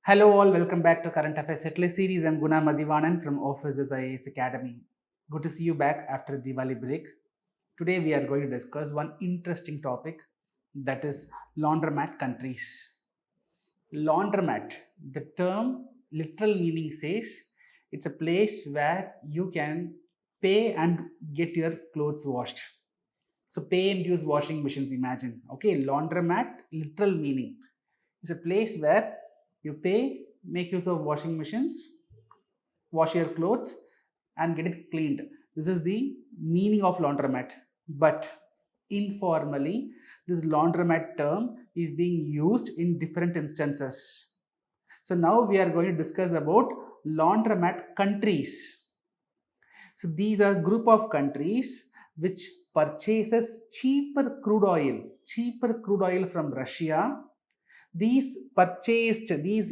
Hello all, welcome back to Current Affairs Setlist Series. I'm Guna Mathivanan from Officers IAS Academy. Good to see you back after the Diwali break. Today we are going to discuss one interesting topic, that is laundromat countries. Laundromat, the term literal meaning says it's a place where you can pay and get your clothes washed. So pay and use washing machines, imagine. Okay, laundromat, literal meaning. It's a place where you pay, make use of washing machines, wash your clothes, and get it cleaned. This is the meaning of laundromat. But informally, this laundromat term is being used in different instances. So now we are going to discuss about laundromat countries. So these are group of countries which purchases cheaper crude oil from Russia. These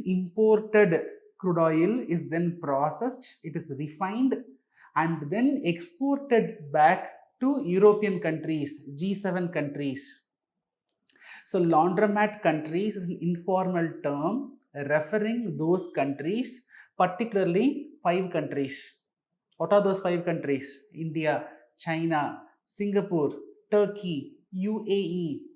imported crude oil is then processed, it is refined and then exported back to European countries, G7 countries. So laundromat countries is an informal term referring those countries, particularly 5 countries. What are those 5 countries? India, China, Singapore, Turkey, UAE.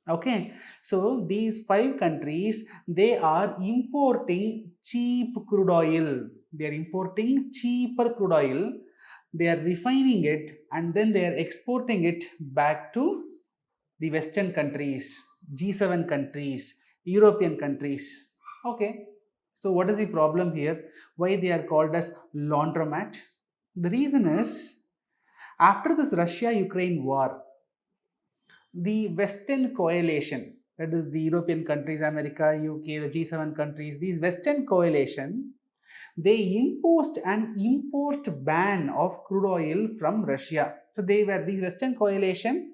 Okay, so these 5 countries, they are importing cheap crude oil. They are importing cheaper crude oil. They are refining it and then they are exporting it back to the Western countries, G7 countries, European countries. Okay, so what is the problem here? Why they are called as laundromat? The reason is after this Russia-Ukraine war, the Western coalition, that is the European countries, America, UK, the G7 countries, these Western coalition, they imposed an import ban of crude oil from Russia. So these Western coalition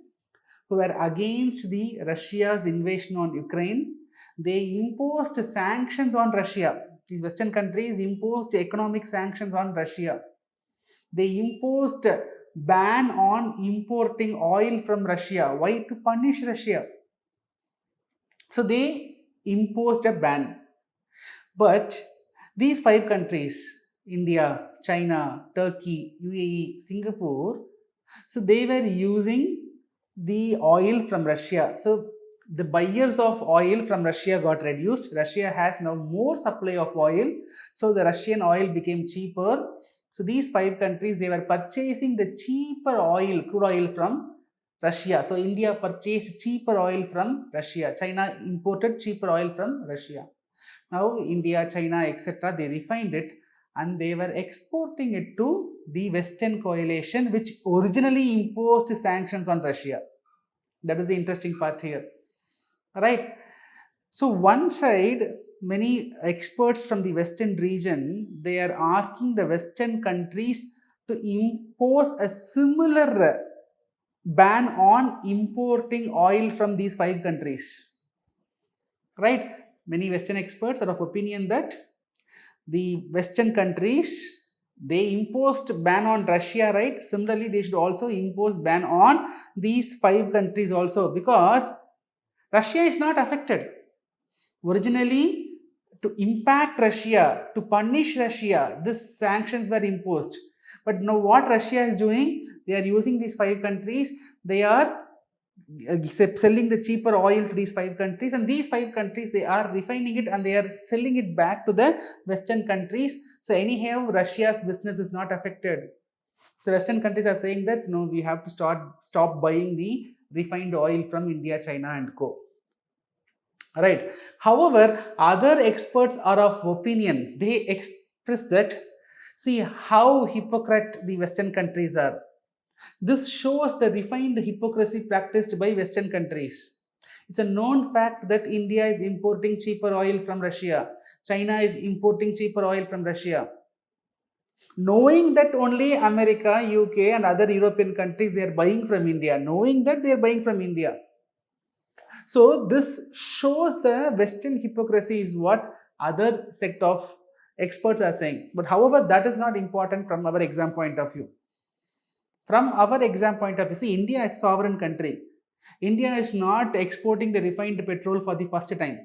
who were against the Russia's invasion on Ukraine. They imposed sanctions on Russia. These Western countries imposed economic sanctions on Russia. They imposed ban on importing oil from Russia. Why? To punish Russia. So they imposed a ban. But these 5 countries, India, China, Turkey, UAE, Singapore, so they were using the oil from Russia. So the buyers of oil from Russia got reduced. Russia has now more supply of oil. So the Russian oil became cheaper. So these 5 countries, they were purchasing the cheaper oil, crude oil from Russia. So India purchased cheaper oil from Russia. China imported cheaper oil from Russia. Now India, China, etc., they refined it and they were exporting it to the Western coalition, which originally imposed sanctions on Russia. That is the interesting part here. Right? So one side, many experts from the Western region, they are asking the Western countries to impose a similar ban on importing oil from these 5 countries. Right? Many Western experts are of opinion that the Western countries, they imposed ban on Russia, right? Similarly, they should also impose ban on these 5 countries also, because Russia is not affected. Originally, to impact Russia, to punish Russia, these sanctions were imposed. But now what Russia is doing, they are using these 5 countries, they are selling the cheaper oil to these 5 countries, and these 5 countries, they are refining it and they are selling it back to the Western countries. So anyhow, Russia's business is not affected. So Western countries are saying that no, we have to stop buying the refined oil from India, China and co. Right. However, other experts are of opinion. They express that, see how hypocrite the Western countries are. This shows the refined hypocrisy practiced by Western countries. It's a known fact that India is importing cheaper oil from Russia. China is importing cheaper oil from Russia. Knowing that only America, UK and other European countries, they are buying from India. Knowing that they are buying from India. So this shows the Western hypocrisy is what other sect of experts are saying. But however, that is not important from our exam point of view. From our exam point of view, see, India is a sovereign country. India is not exporting the refined petrol for the first time.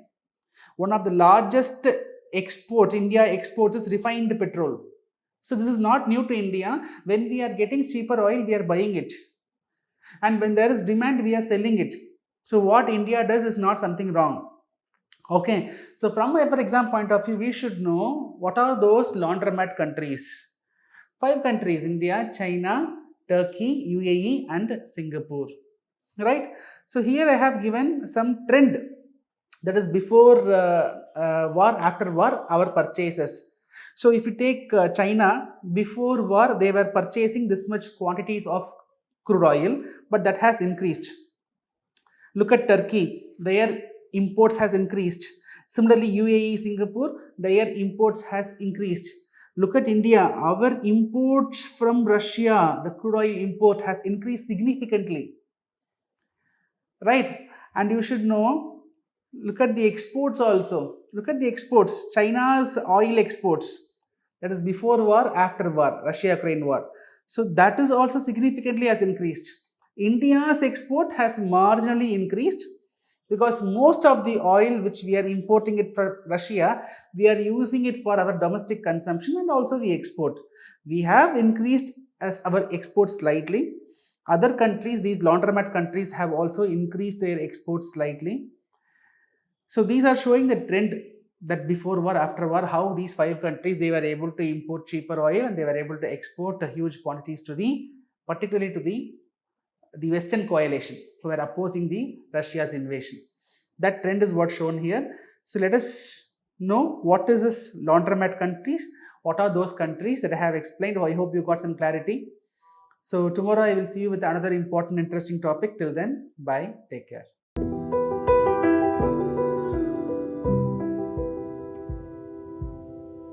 One of the largest India exports is refined petrol. So this is not new to India. When we are getting cheaper oil, we are buying it. And when there is demand, we are selling it. So what India does is not something wrong. Okay, so from a for exam point of view, we should know what are those laundromat countries. 5 countries: India, China, Turkey, UAE, and Singapore. Right? So here I have given some trend, that is before war, after war, our purchases. So if you take China, before war, they were purchasing this much quantities of crude oil, but that has increased. Look at Turkey, their imports has increased. Similarly, UAE, Singapore, their imports has increased. Look at India, our imports from Russia, the crude oil import has increased significantly, right? And you should know, look at the exports also. Look at the exports, China's oil exports, that is before war, after war, Russia-Ukraine war. So that is also significantly has increased. India's export has marginally increased because most of the oil which we are importing it from Russia, we are using it for our domestic consumption and also we export. We have increased as our exports slightly. Other countries, these laundromat countries, have also increased their exports slightly. So these are showing the trend that before war, after war, how these 5 countries, they were able to import cheaper oil and they were able to export huge quantities to the, particularly to the Western coalition who were opposing the Russia's invasion. That trend is what's shown here. So let us know what is this laundromat countries, what are those countries that I have explained. I hope you got some clarity. So tomorrow I will see you with another important interesting topic. Till then, bye, take care.